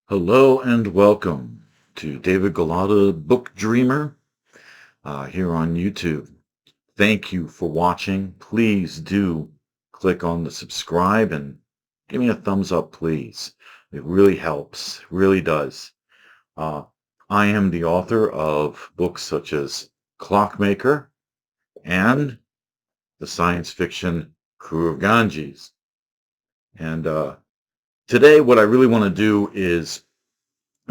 Hello and welcome to David Gulotta, Book Dreamer, here on YouTube. Thank you for watching. Please do click on the subscribe and give me a thumbs up, please. It really helps, really does. Uh, I am the author of books such as Clockmaker and the science fiction Crew of Ganges. And today, what I really want to do is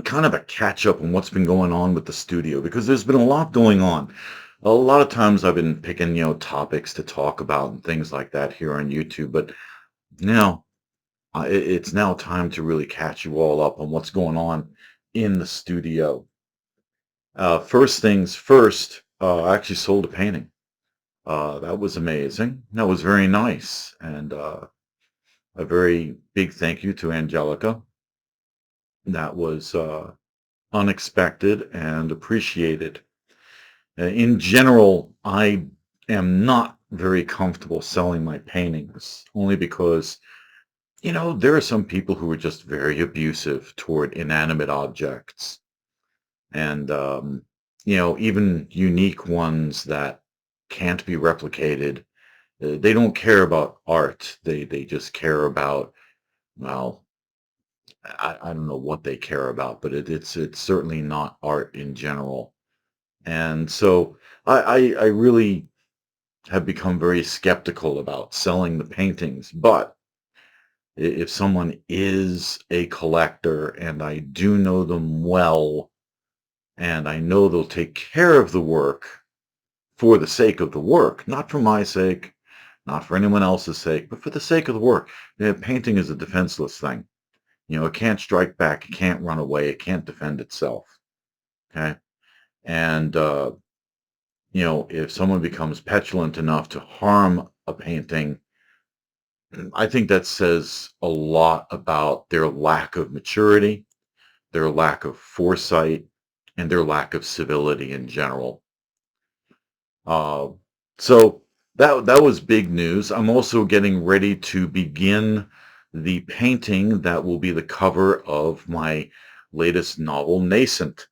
kind of a catch up on what's been going on with the studio because there's been a lot going on. A lot of times I've been picking, topics to talk about and things like that here on YouTube, but now it's now time to really catch you all up on what's going on in the studio. First things first, I actually sold a painting. That was amazing. That was very nice. And a very big thank you to Angelica. That was unexpected and appreciated. In general, I am not very comfortable selling my paintings, only because, there are some people who are just very abusive toward inanimate objects. And, even unique ones that can't be replicated. They don't care about art. They just care about, well, I don't know what they care about, but it's certainly not art in general. And so I really have become very skeptical about selling the paintings. But if someone is a collector and I do know them well, and I know they'll take care of the work for the sake of the work, not for my sake, not for anyone else's sake, but for the sake of the work. Painting is a defenseless thing. It can't strike back, it can't run away, it can't defend itself. Okay. And if someone becomes petulant enough to harm a painting, I think that says a lot about their lack of maturity, their lack of foresight, and their lack of civility in general. Uh, so that was big news. I'm also getting ready to begin the painting that will be the cover of my latest novel, Nascent.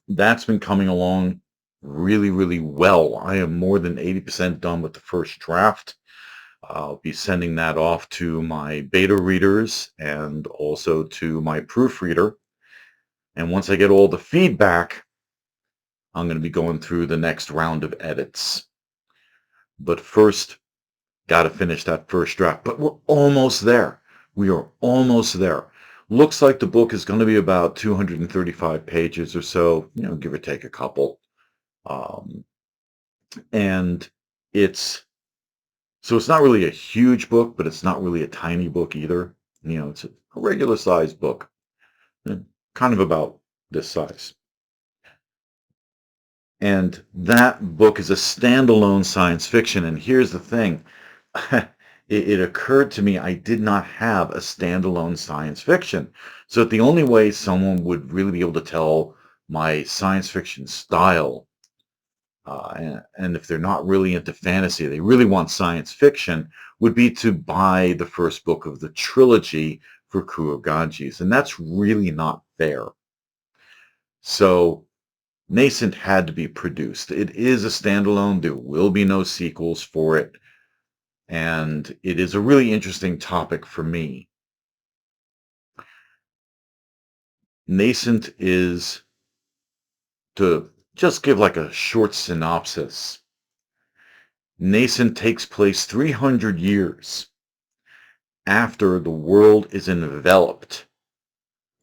That's been coming along really, really well. I am more than 80% done with the first draft. I'll be sending that off to my beta readers and also to my proofreader. And once I get all the feedback, I'm going to be going through the next round of edits. But first, got to finish that first draft. But we're almost there. We are almost there. Looks like the book is going to be about 235 pages or so, give or take a couple. And it's not really a huge book, but it's not really a tiny book either. It's a regular sized book, kind of about this size. And that book is a standalone science fiction. And here's the thing. It occurred to me I did not have a standalone science fiction. So the only way someone would really be able to tell my science fiction style, and if they're not really into fantasy, they really want science fiction, would be to buy the first book of the trilogy for Crew of Ganges. And that's really not fair. So Nascent had to be produced. It is a standalone. There will be no sequels for it. And it is a really interesting topic for me. Nascent is, to just give like a short synopsis, Nascent takes place 300 years after the world is enveloped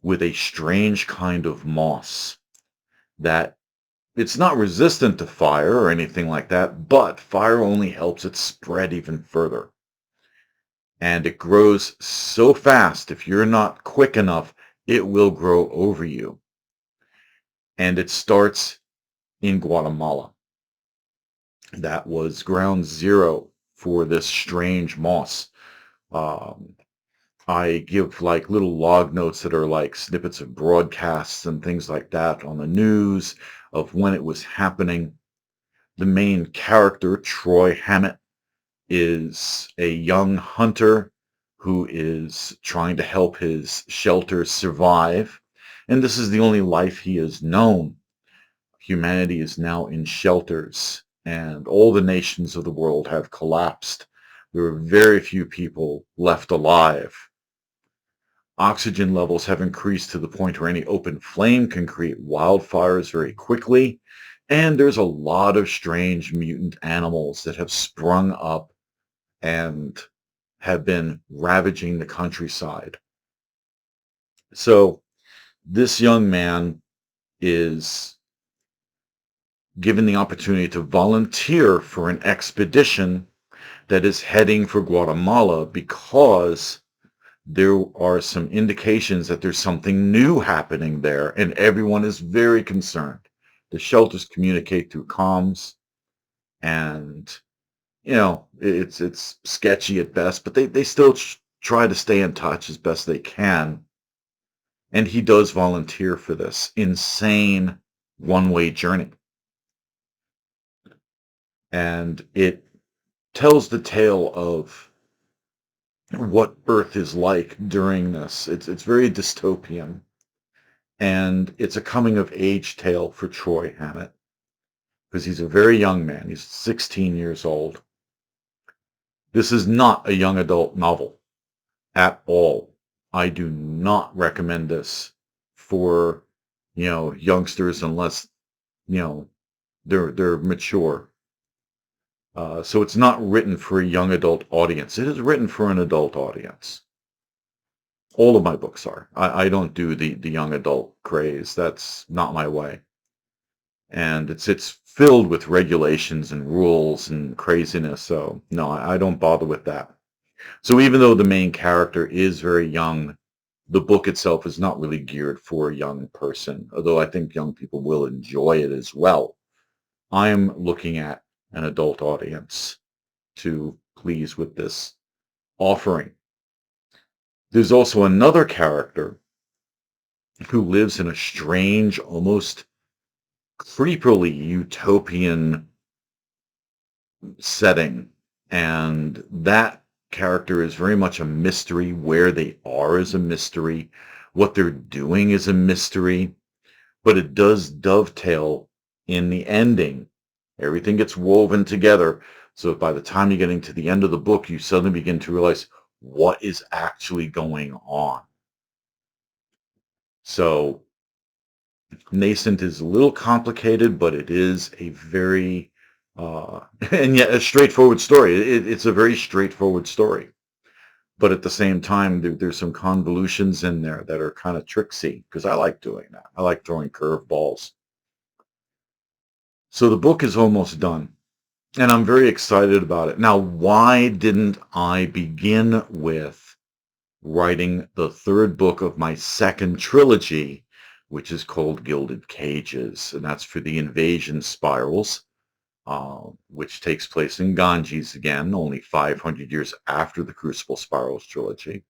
with a strange kind of moss that it's not resistant to fire or anything like that, but fire only helps it spread even further. And it grows so fast, if you're not quick enough, it will grow over you. And it starts in Guatemala. That was ground zero for this strange moss. Um, I give like little log notes that are like snippets of broadcasts and things like that on the news of when it was happening. The main character, Troy Hammett, is a young hunter who is trying to help his shelter survive. And this is the only life he has known. Humanity is now in shelters, and all the nations of the world have collapsed. There are very few people left alive. Oxygen levels have increased to the point where any open flame can create wildfires very quickly. And there's a lot of strange mutant animals that have sprung up and have been ravaging the countryside. So this young man is given the opportunity to volunteer for an expedition that is heading for Guatemala because there are some indications that there's something new happening there, and everyone is very concerned. The shelters communicate through comms, and it's sketchy at best, but they still try to stay in touch as best they can. And he does volunteer for this insane one-way journey. And it tells the tale of what Earth is like during this. It's very dystopian. And it's a coming-of-age tale for Troy Hammett, because he's a very young man. He's 16 years old. This is not a young adult novel at all. I do not recommend this for, youngsters unless, they're mature. So it's not written for a young adult audience. It is written for an adult audience. All of my books are. I don't do the young adult craze. That's not my way. And it's filled with regulations and rules and craziness. So no, I don't bother with that. So even though the main character is very young, the book itself is not really geared for a young person, although I think young people will enjoy it as well. I am looking at an adult audience to please with this offering. There's also another character who lives in a strange, almost creepily utopian setting. And that character is very much a mystery. Where they are is a mystery. What they're doing is a mystery. But it does dovetail in the ending. Everything gets woven together. So by the time you're getting to the end of the book, you suddenly begin to realize what is actually going on. So Nascent is a little complicated, but it is a very, and yet a straightforward story. It's a very straightforward story. But at the same time, there's some convolutions in there that are kind of tricksy, because I like doing that. I like throwing curveballs. So the book is almost done, and I'm very excited about it. Now, why didn't I begin with writing the third book of my second trilogy, which is called Gilded Cages, and that's for the Invasion Spirals, which takes place in Ganges again, only 500 years after the Crucible Spirals trilogy.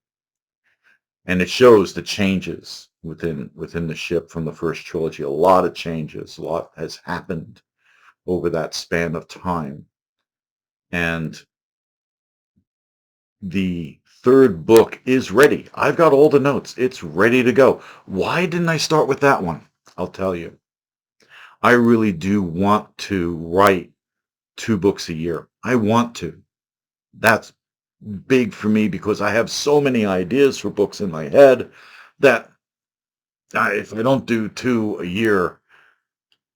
And it shows the changes within the ship from the first trilogy. A lot of changes. A lot has happened over that span of time. And the third book is ready. I've got all the notes. It's ready to go. Why didn't I start with that one? I'll tell you. I really do want to write 2 books a year. I want to. That's big for me because I have so many ideas for books in my head that if I don't do 2 a year,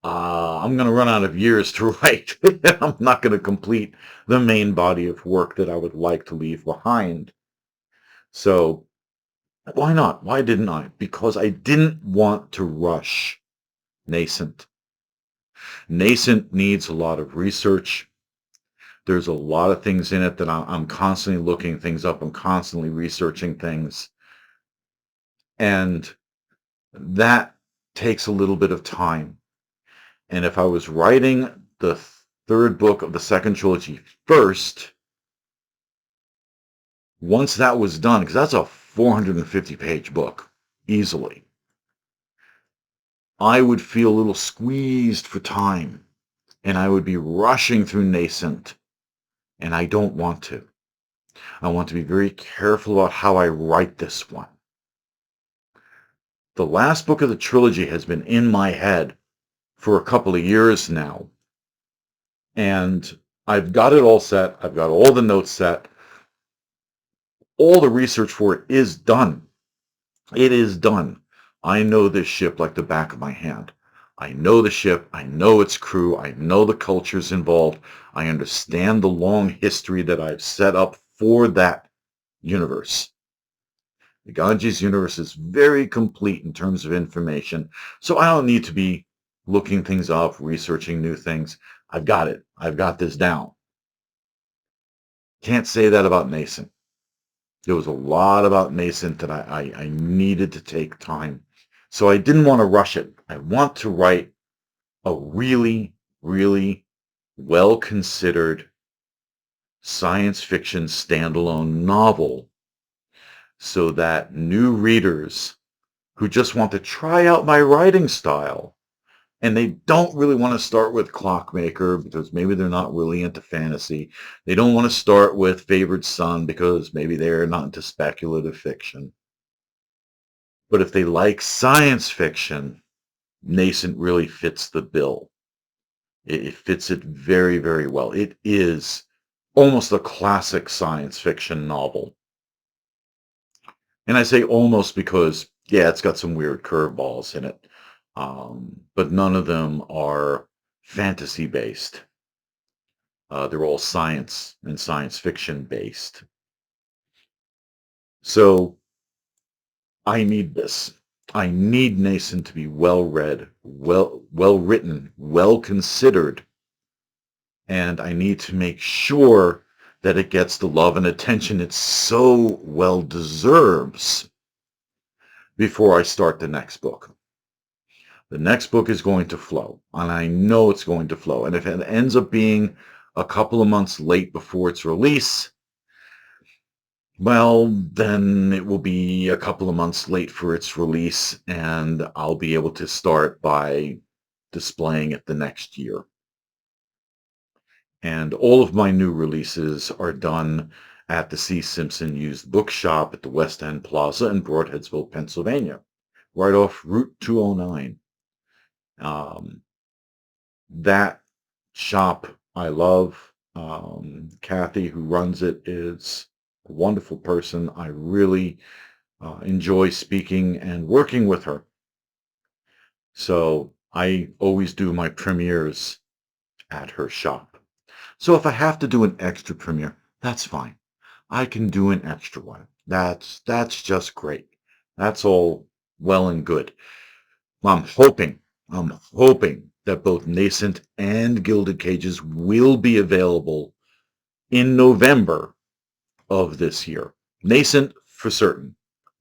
I'm going to run out of years to write. I'm not going to complete the main body of work that I would like to leave behind. So why not? Why didn't I? Because I didn't want to rush Nascent. Nascent needs a lot of research. There's a lot of things in it that I'm constantly looking things up. I'm constantly researching things. And that takes a little bit of time. And if I was writing the third book of the second trilogy first, once that was done, because that's a 450-page book, easily, I would feel a little squeezed for time, and I would be rushing through Nascent, and I don't want to. I want to be very careful about how I write this one. The last book of the trilogy has been in my head for a couple of years now. And I've got it all set. I've got all the notes set. All the research for it is done. It is done. I know this ship like the back of my hand. I know the ship. I know its crew. I know the cultures involved. I understand the long history that I've set up for that universe. The Ganges universe is very complete in terms of information, so I don't need to be looking things up, researching new things. I've got it. I've got this down. Can't say that about Nascent. There was a lot about Nascent that I needed to take time. So I didn't want to rush it. I want to write a really, really well-considered science fiction standalone novel so that new readers who just want to try out my writing style and they don't really want to start with Clockmaker because maybe they're not really into fantasy. They don't want to start with Favored Son because maybe they're not into speculative fiction. But if they like science fiction, Nascent really fits the bill. It fits it very, very well. It is almost a classic science fiction novel. And I say almost because, yeah, it's got some weird curveballs in it. But none of them are fantasy based. They're all science and science fiction based. So I need this. I need Nascent to be well read, well written, well considered, and I need to make sure that it gets the love and attention it so well deserves before I start the next book. The next book is going to flow, and I know it's going to flow. And if it ends up being a couple of months late before its release, well, then it will be a couple of months late for its release, and I'll be able to start by displaying it the next year. And all of my new releases are done at the C. Simpson Used Bookshop at the West End Plaza in Broadheadsville, Pennsylvania, right off Route 209. That shop I love. Kathy, who runs it, is a wonderful person. I really enjoy speaking and working with her. So I always do my premieres at her shop. So if I have to do an extra premiere, that's fine. I can do an extra one. That's just great. That's all well and good. I'm hoping that both Nascent and Gilded Cages will be available in November of this year. Nascent for certain.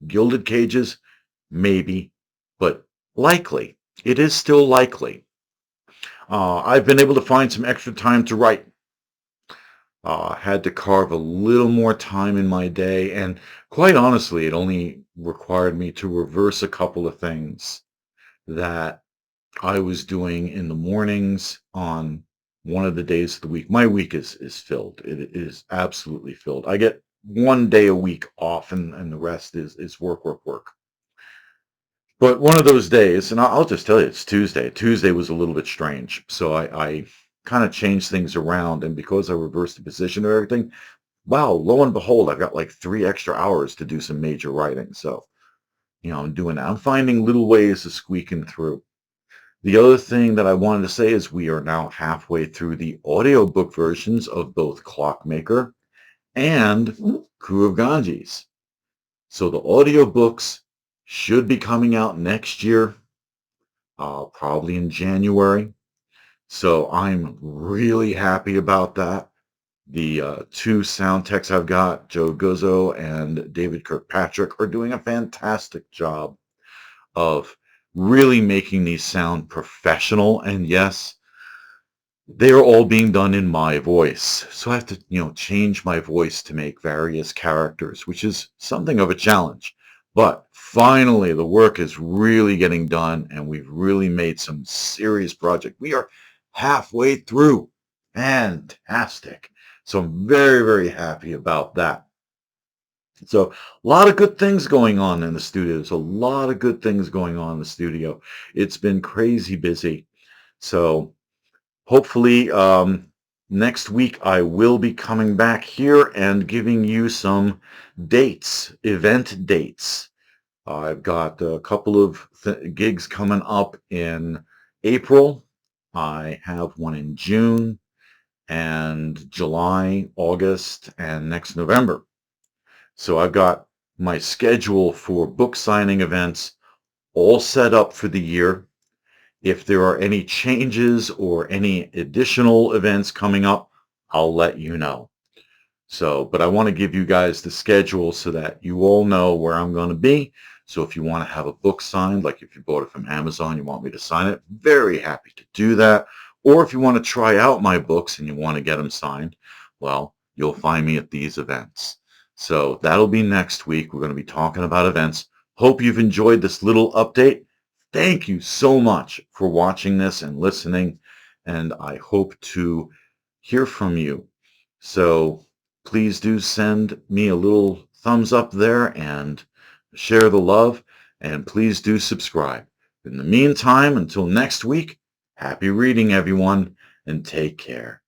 Gilded Cages, maybe, but likely. It is still likely. I've been able to find some extra time to write. Had to carve a little more time in my day, and quite honestly, it only required me to reverse a couple of things that I was doing in the mornings on one of the days of the week. My week is filled. It is absolutely filled. I get one day a week off, and the rest is work, work, work. But one of those days, and I'll just tell you, it's Tuesday. Tuesday was a little bit strange. So I kind of changed things around. And because I reversed the position of everything, wow, lo and behold, I've got like 3 extra hours to do some major writing. So, I'm finding little ways of squeaking through. The other thing that I wanted to say is we are now halfway through the audiobook versions of both Clockmaker and Crew of Ganges. So the audiobooks should be coming out next year, probably in January. So I'm really happy about that. The 2 sound techs I've got, Joe Guzzo and David Kirkpatrick, are doing a fantastic job of really making these sound professional. And yes, they are all being done in my voice. So I have to, change my voice to make various characters, which is something of a challenge. But finally, the work is really getting done, and we've really made some serious project. We are halfway through. Fantastic. So I'm very, very happy about that. So a lot of good things going on in the studio. There's a lot of good things going on in the studio. It's been crazy busy. So hopefully next week I will be coming back here and giving you some dates, event dates. I've got a couple of gigs coming up in April. I have one in June and July, August, and next November. So I've got my schedule for book signing events all set up for the year. If there are any changes or any additional events coming up, I'll let you know. So, but I want to give you guys the schedule so that you all know where I'm going to be. So if you want to have a book signed, like if you bought it from Amazon, you want me to sign it, very happy to do that. Or if you want to try out my books and you want to get them signed, well, you'll find me at these events. So that'll be next week. We're going to be talking about events. Hope you've enjoyed this little update. Thank you so much for watching this and listening, and I hope to hear from you. So please do send me a little thumbs up there and share the love, and please do subscribe. In the meantime, until next week, happy reading, everyone, and take care.